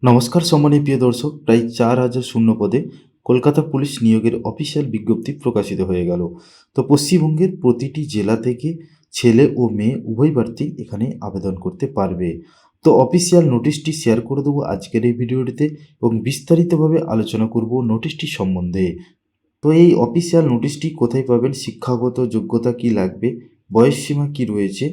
নমস্কার সম্মানীয় প্রিয় দর্শক, প্রায় 4,000 শূন্য পদে কলকাতা পুলিশ নিয়োগের অফিসিয়াল বিজ্ঞপ্তি প্রকাশিত হয়ে গেল। তো পশ্চিমবঙ্গের প্রতিটি জেলা থেকে ছেলে ও মেয়ে উভয় প্রার্থী এখানে আবেদন করতে পারবে। তো অফিসিয়াল নোটিশটি শেয়ার করে দেবো আজকের এই ভিডিওটিতে এবং বিস্তারিতভাবে আলোচনা করব নোটিশটি সম্বন্ধে। তো এই অফিসিয়াল নোটিশটি কোথায় পাবেন, শিক্ষাগত যোগ্যতা কি লাগবে, বয়সসীমা কি রয়েছে,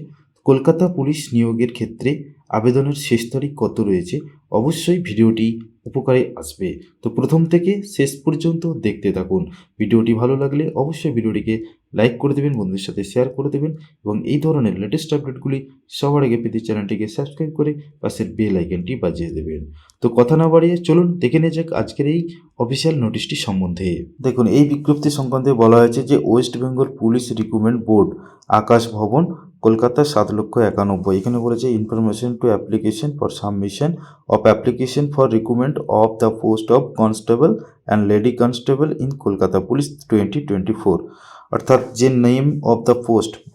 কলকাতা পুলিশ নিয়োগের ক্ষেত্রে আবেদনের শেষ তারিখ কত রয়েছে, অবশ্যই ভিডিওটি উপকারে আসবে। তো প্রথম থেকে শেষ পর্যন্ত দেখতে থাকুন। ভিডিওটি ভালো লাগলে অবশ্যই ভিডিওটিকে লাইক করে দেবেন, বন্ধুদের সাথে শেয়ার করে দেবেন এবং এই ধরনের লেটেস্ট আপডেটগুলি সবার আগে পেতে চ্যানেলটিকে সাবস্ক্রাইব করে পাশের বেল আইকনটি বাজিয়ে দেবেন। তো কথা না বাড়িয়ে চলুন দেখে নেওয়া যাক আজকের এই অফিসিয়াল নোটিশটি সম্বন্ধে। দেখুন, এই বিজ্ঞপ্তি সংক্রান্তে বলা হয়েছে যে West Bengal police recruitment board, Akash Bhavan, Kolkata 7,91,000। এখানে বলেছে information to application for submission of application for recruitment of the post of constable and lady constable in Kolkata police 2024। অর্থাৎ যে নেম অফ দ্য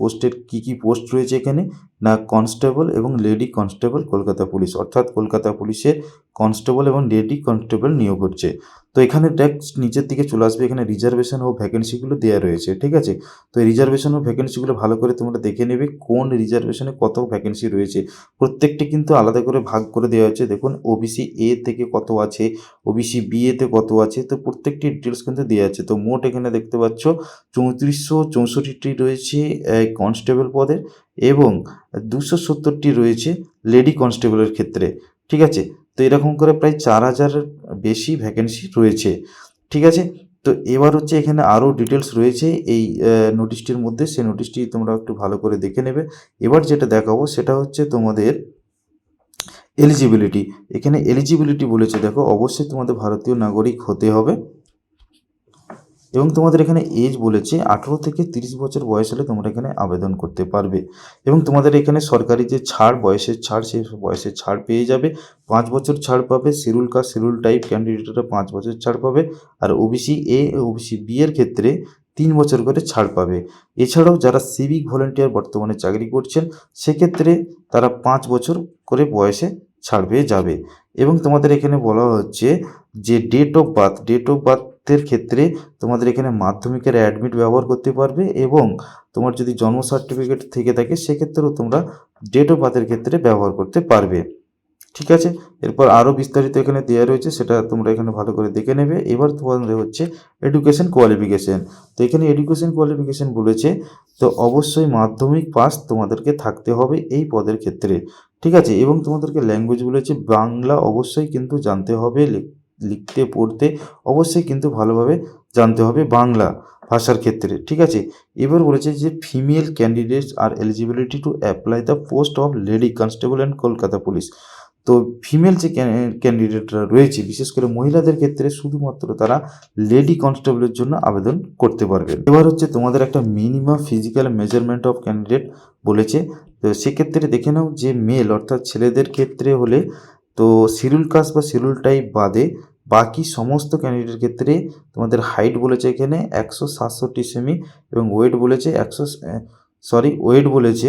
পোস্টের কী পোস্ট রয়েছে এখানে না, কনস্টেবল এবং লেডি কনস্টেবল কলকাতা পুলিশ, অর্থাৎ কলকাতা পুলিশের কনস্টেবল এবং লেডি কনস্টেবল নিয়োগ হচ্ছে। তো এখানে ট্যাক্স নিচের দিকে চলে আসবে, এখানে রিজার্ভেশন ও ভ্যাকেন্সিগুলো দেওয়া রয়েছে, ঠিক আছে। তো এই রিজার্ভেশন ও ভ্যাকেন্সিগুলো ভালো করে তোমরা দেখে নেবে, কোন রিজার্ভেশনে কত ভ্যাকেন্সি রয়েছে। প্রত্যেকটি কিন্তু আলাদা করে ভাগ করে দেওয়া হচ্ছে। দেখুন, ওবিসি এ থেকে কত আছে, ওবিসি বি এতে কত আছে, তো প্রত্যেকটি ডিটেলস কিন্তু দেওয়া আছে। তো মোট এখানে দেখতে পাচ্ছ 3464টি রয়েছে কনস্টেবল পদের এবং 270টি রয়েছে লেডি কনস্টেবলের ক্ষেত্রে, ঠিক আছে। তো এরকম করে প্রায় 4,000-এর বেশি ভ্যাকেন্সি রয়েছে, ঠিক আছে। তো এবার হচ্ছে এখানে আরও ডিটেলস রয়েছে এই নোটিশটির মধ্যে, সেই নোটিশটি তোমরা একটু ভালো করে দেখে নেবে। এবার যেটা দেখাবো সেটা হচ্ছে তোমাদের এলিজিবিলিটি। এখানে এলিজিবিলিটি বলেছে, দেখো অবশ্যই তোমাদের ভারতীয় নাগরিক হতে হবে এবং তোমাদের এখানে এজ বলেছে 18 থেকে 30 বছর বয়স হলে তোমরা এখানে আবেদন করতে পারবে এবং তোমাদের এখানে সরকারি যে ছাড়, বয়সের ছাড়, সেই বয়সের ছাড় পেয়ে যাবে। 5 বছর ছাড় পাবে শিডিউল কাস্ট শিডিউল টাইপ ক্যান্ডিডেটরা, 5 বছর ছাড় পাবে। আর ওবিসি এ ওবিসি বি এর ক্ষেত্রে 3 বছর করে ছাড় পাবে। এছাড়াও যারা সিভিক ভলেন্টিয়ার বর্তমানে চাকরি করছেন সেক্ষেত্রে তারা 5 বছর করে বয়সে ছাড় পেয়ে যাবে। এবং তোমাদের এখানে বলা হচ্ছে যে ডেট অফ বার্থের ক্ষেত্রে তোমাদের এখানে মাধ্যমিকের অ্যাডমিট ব্যবহার করতে পারবে এবং তোমার যদি জন্ম সার্টিফিকেট থেকে থাকে সেক্ষেত্রেও তোমরা ডেট অফ বার্থের ক্ষেত্রে ব্যবহার করতে পারবে, ঠিক আছে। এরপর আরও বিস্তারিত এখানে দেওয়া রয়েছে, সেটা তোমরা এখানে ভালো করে দেখে নেবে। এবার তোমাদের হচ্ছে এডুকেশন কোয়ালিফিকেশন। তো এখানে এডুকেশন কোয়ালিফিকেশন বলেছে, তো অবশ্যই মাধ্যমিক পাস তোমাদেরকে থাকতে হবে এই পদের ক্ষেত্রে, ঠিক আছে। এবং তোমাদেরকে ল্যাঙ্গুয়েজ বলেছে বাংলা অবশ্যই কিন্তু জানতে হবে, লিখতে পড়তে অবশ্যই কিন্তু ভালোভাবে জানতে হবে বাংলা ভাষার ক্ষেত্রে, ঠিক আছে। এবার বলেছে যে female candidates are eligibility to apply the post of lady constable and Kolkata police. তো ফিমেল যে ক্যান্ডিডেটরা রয়েছে, বিশেষ করে মহিলাদের ক্ষেত্রে শুধুমাত্র তারা লেডি কনস্টেবলের জন্য আবেদন করতে পারবেন। এবার হচ্ছে তোমাদের একটা minimum physical measurement of candidate বলেছে। তো সেক্ষেত্রে দেখে নাও যে মেল অর্থাৎ ছেলেদের ক্ষেত্রে হলে তো শিডিউল কাস্ট বা শিডিউল টাইপ বাদে বাকি সমস্ত ক্যান্ডিডেটের ক্ষেত্রে তোমাদের হাইট বলেছে এখানে 167 সেমি এবং ওয়েট বলেছে ওয়েট বলেছে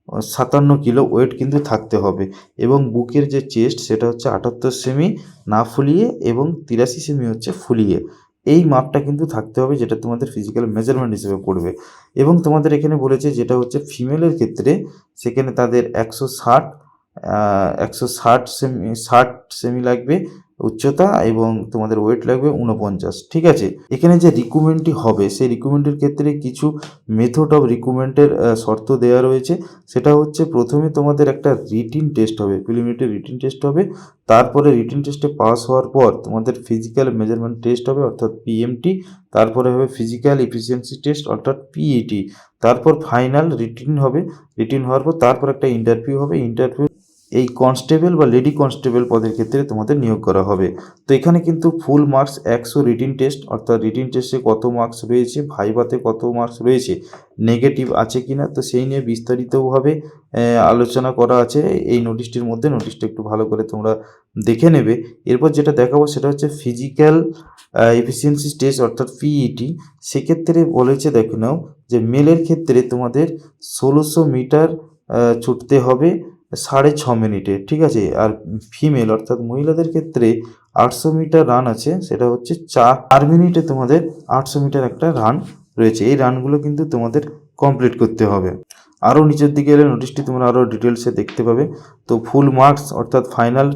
57 কিলো ওয়েট কিন্তু থাকতে হবে এবং বুকের যে চেস্ট সেটা হচ্ছে 78 সেমি না ফুলিয়ে এবং 83 সেমি হচ্ছে ফুলিয়ে। এই মাপটা কিন্তু থাকতে হবে, যেটা তোমাদের ফিজিক্যাল মেজারমেন্ট হিসেবে পড়বে। এবং তোমাদের এখানে বলেছে যেটা হচ্ছে ফিমেলের ক্ষেত্রে, সেখানে তাদের 160 সেমি লাগবে উচ্চতা এবং তোমাদের ওয়েট লাগবে 49, ঠিক আছে। এখানে যে রিক্রুটমেন্টটি হবে সেই রিক্রুটমেন্টের ক্ষেত্রে কিছু মেথড অফ রিক্রুটমেন্টের শর্ত দেওয়া রয়েছে। সেটা হচ্ছে প্রথমে তোমাদের একটা রিটিন টেস্ট হবে, প্রিলিমিনারি রিটিন টেস্ট হবে। তারপরে রিটিন টেস্টে পাস হওয়ার পর তোমাদের ফিজিক্যাল মেজারমেন্ট টেস্ট হবে অর্থাৎ পিএমটি। তারপরে হবে ফিজিক্যাল এফিসিয়েন্সি টেস্ট অর্থাৎ পিইটি। তারপর ফাইনাল রিটিন হবে, রিটিন হওয়ার পর তারপর একটা ইন্টারভিউ হবে। ইন্টারভিউ এই কনস্টেবল বা লেডি কনস্টেবল পদের ক্ষেত্রে তোমাদের নিয়োগ করা হবে। তো এখানে কিন্তু ফুল মার্কস 100 রিটিন টেস্ট, অর্থাৎ রিটিন টেস্টে কত মার্কস রয়েছে, ভাইভাতে কত মার্কস রয়েছে, নেগেটিভ আছে কিনা, তো সেই নিয়ে বিস্তারিতভাবে আলোচনা করা আছে এই নোটিশটির মধ্যে। নোটিশটা একটু ভালো করে তোমরা দেখে নেবে। এরপর যেটা দেখাবো সেটা হচ্ছে ফিজিক্যাল এফিসিয়েন্সি টেস্ট অর্থাৎ পিইটি। সেক্ষেত্রে বলেছে, দেখে নাও যে মেলের ক্ষেত্রে তোমাদের 1600 মিটার ছুটতে হবে 6.5 মিনিটে, ঠিক আছে। আর ফিমেল অর্থাৎ মহিলাদের ক্ষেত্রে 800 মিটার রান আছে, সেটা হচ্ছে 4 মিনিটে তোমাদের 800 মিটার একটা রান রয়েছে। এই রানগুলো কিন্তু তোমাদের কমপ্লিট করতে হবে। আরও নিচের দিকে এলে নোটিশটি তোমরা আরও ডিটেলসে দেখতে পাবে। তো ফুল মার্কস অর্থাৎ ফাইনাল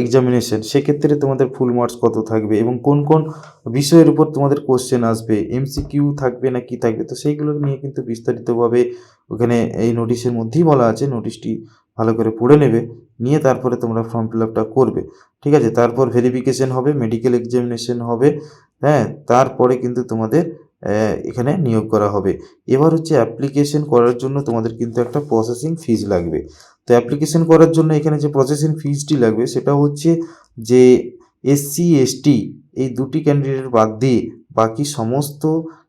এক্সামিনেশন, সেক্ষেত্রে তোমাদের ফুল মার্কস কত থাকবে এবং কোন কোন বিষয়ের উপর তোমাদের কোশ্চেন আসবে, এমসিকিউ থাকবে না কি থাকবে, তো সেইগুলো নিয়ে কিন্তু বিস্তারিতভাবে ওখানে এই নোটিশের মধ্যেই বলা আছে। নোটিশটি ভালো করে পড়ে নেবে, নিয়ে তারপরে তোমরা ফর্ম ফিল আপটা করবে, ঠিক আছে। তারপর ভেরিফিকেশন হবে, মেডিকেল এক্সামিনেশন হবে, হ্যাঁ, তারপরে কিন্তু তোমাদের এখানে নিয়োগ করা হবে। এবার হচ্ছে অ্যাপ্লিকেশন করার জন্য তোমাদের কিন্তু একটা প্রসেসিং ফিজ লাগবে। তো অ্যাপ্লিকেশন করার জন্য এখানে যে প্রসেসিং ফিজটি লাগবে সেটা হচ্ছে যে এসসি এসটি এই দুটি ক্যান্ডিডেট বাদ দিয়ে বাকি সমস্ত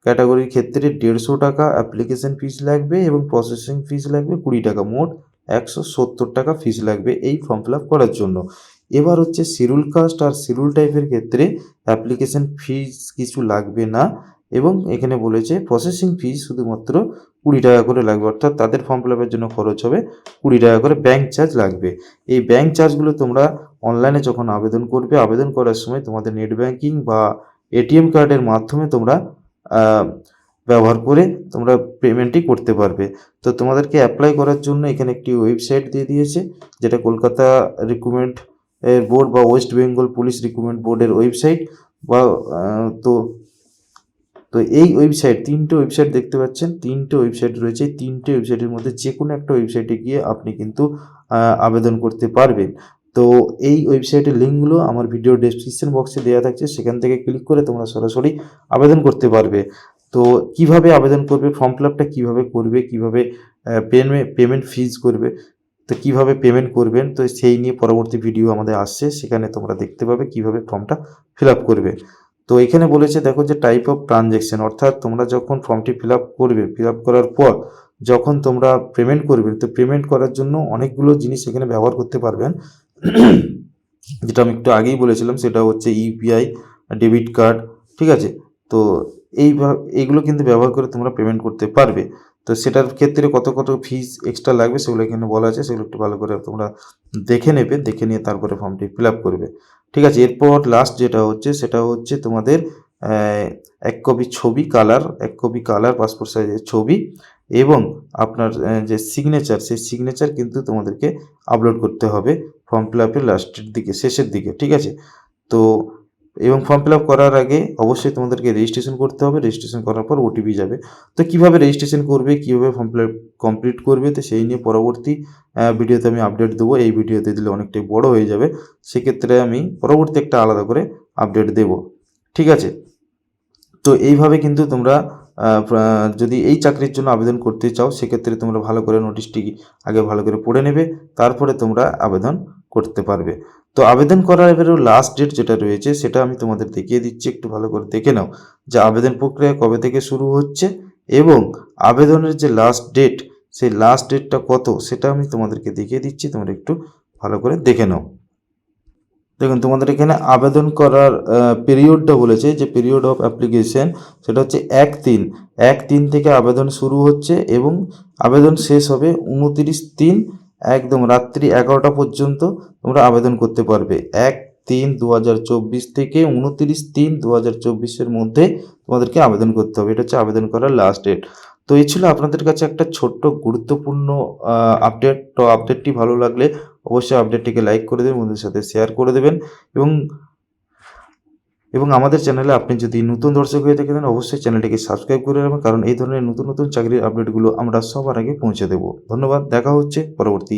ক্যাটাগরির ক্ষেত্রে 150 টাকা অ্যাপ্লিকেশন ফিজ লাগবে এবং প্রসেসিং ফিজ লাগবে 20 টাকা, মোট 170 টাকা ফিজ লাগবে এই ফর্ম ফিল আপ করার জন্য। এবার হচ্ছে শিডিউল কাস্ট আর শিডিউল টাইপের ক্ষেত্রে অ্যাপ্লিকেশন ফিজ কিছু লাগবে না এবং এখানে বলেছে প্রসেসিং ফিজ শুধুমাত্র 20 টাকা করে লাগবে, অর্থাৎ তাদের ফর্ম ফিল আপের জন্য খরচ হবে 20 টাকা করে। ব্যাঙ্ক চার্জ লাগবে। এই ব্যাঙ্ক চার্জগুলো তোমরা অনলাইনে যখন আবেদন করবে, আবেদন করার সময় তোমাদের নেট ব্যাঙ্কিং বা এটিএম কার্ডের মাধ্যমে তোমরা ব্যবহার করে তোমরা পেমেন্টই করতে পারবে। তো তোমাদেরকে অ্যাপ্লাই করার জন্য এখানে একটি ওয়েবসাইট দিয়ে দিয়েছে, যেটা কলকাতা রিক্রুটমেন্ট বোর্ড বা ওয়েস্ট বেঙ্গল পুলিশ রিক্রুটমেন্ট বোর্ডের ওয়েবসাইট বা তো এই ওয়েবসাইট, 3টে ওয়েবসাইট দেখতে পাচ্ছেন, 3টে ওয়েবসাইট রয়েছে। এই 3টে ওয়েবসাইটের মধ্যে যে কোনো একটা ওয়েবসাইটে গিয়ে আপনি কিন্তু আবেদন করতে পারবেন। তো এই ওয়েবসাইটের লিঙ্কগুলো আমার ভিডিও ডেসক্রিপশন বক্সে দেওয়া থাকছে, সেখান থেকে ক্লিক করে তোমরা সরাসরি আবেদন করতে পারবে। তো কিভাবে আবেদন করবে, ফর্ম ফিল আপটা কীভাবে করবে, কীভাবে পেমেন্ট ফিজ করবে, তো কীভাবে পেমেন্ট করবেন, তো সেই নিয়ে পরবর্তী ভিডিও আমাদের আসছে, সেখানে তোমরা দেখতে পাবে কীভাবে ফর্মটা ফিল আপ করবে। তো এখানে বলেছে দেখো যে টাইপ অফ ট্রানজ্যাকশন, অর্থাৎ তোমরা যখন ফর্মটি ফিল আপ করবে, ফিল আপ করার পর যখন তোমরা পেমেন্ট করবে, তো পেমেন্ট করার জন্য অনেকগুলো জিনিস এখানে ব্যবহার করতে পারবেন। যেটা আমি একটু আগেই বলেছিলাম, সেটা হচ্ছে ইউপিআই, ডেবিট কার্ড, ঠিক আছে। তো এইগুলো কিন্তু ব্যবহার করে তোমরা পেমেন্ট করতে পারবে। তো সেটার ক্ষেত্রে কত কত ফিজ এক্সট্রা লাগবে সেগুলো এখানে বলা আছে, সেগুলো একটু ভালো করে তোমরা দেখে নেবে, দেখে নিয়ে তারপরে ফর্মটি ফিল আপ করবে, ঠিক আছে। এরপর লাস্ট যেটা হচ্ছে সেটা হচ্ছে তোমাদের 1 কপি ছবি কালার, 1 কপি কালার পাসপোর্ট সাইজের ছবি এবং আপনার যে সিগনেচার, সেই সিগনেচার কিন্তু তোমাদেরকে আপলোড করতে হবে ফর্ম ফিল আপের লাস্টের দিকে, শেষের দিকে, ঠিক আছে। তো এবং ফর্ম ফিল আপ করার আগে অবশ্যই তোমাদেরকে রেজিস্ট্রেশন করতে হবে, রেজিস্ট্রেশন করার পর ওটিপি যাবে। তো কীভাবে রেজিস্ট্রেশন করবে, কীভাবে ফর্ম ফিল আপ কমপ্লিট করবে, তো সেই নিয়ে পরবর্তী ভিডিওতে আমি আপডেট দেবো। এই ভিডিওতে দিলে অনেকটাই বড় হয়ে যাবে, সেক্ষেত্রে আমি পরবর্তী একটা আলাদা করে আপডেট দেব, ঠিক আছে। তো এইভাবে কিন্তু তোমরা যদি এই চাকরির জন্য আবেদন করতে চাও, সেক্ষেত্রে তোমরা ভালো করে নোটিশটি আগে ভালো করে পড়ে নেবে, তারপরে তোমরা আবেদন করতে পারবে। তো আবেদন করার এবারে লাস্ট ডেট যেটা রয়েছে সেটা আমি তোমাদের দেখিয়ে দিচ্ছি, একটু ভালো করে দেখে নাও যে আবেদন প্রক্রিয়া কবে থেকে শুরু হচ্ছে এবং আবেদনের যে লাস্ট ডেট, সেই লাস্ট ডেটটা কত সেটা আমি তোমাদেরকে দেখিয়ে দিচ্ছি, তোমরা একটু ভালো করে দেখে নাও। দেখুন তোমাদের এখানে আবেদন করার পিরিয়ডটা বলেছে, যে পিরিয়ড অফ অ্যাপ্লিকেশন সেটা হচ্ছে 1/3 থেকে আবেদন শুরু হচ্ছে এবং আবেদন শেষ হবে 29/3, একদম রাত্রি 11টা পর্যন্ত তোমরা আবেদন করতে পারবে। 1/3/2024 থেকে 29/3/2024 মধ্যে তোমাদেরকে আবেদন করতে হবে, এটা হচ্ছে আবেদন করার লাস্ট ডেট। তো এই ছিল আপনাদের কাছে একটা ছোট্ট গুরুত্বপূর্ণ আপডেট। তো আপডেটটি ভালো লাগলে অবশ্যই আপডেটটিকে লাইক করে দেবেন, বন্ধুদের সাথে শেয়ার করে দেবেন এবং আমাদের চ্যানেলে আপনি যদি নতুন দর্শক হয়ে থাকেন অবশ্যই চ্যানেলটিকে সাবস্ক্রাইব করে রাখবেন, কারণ এই ধরনের নতুন নতুন চাকরির আপডেটগুলো আমরা সবার আগে পৌঁছে দেব। ধন্যবাদ, দেখা হচ্ছে পরবর্তী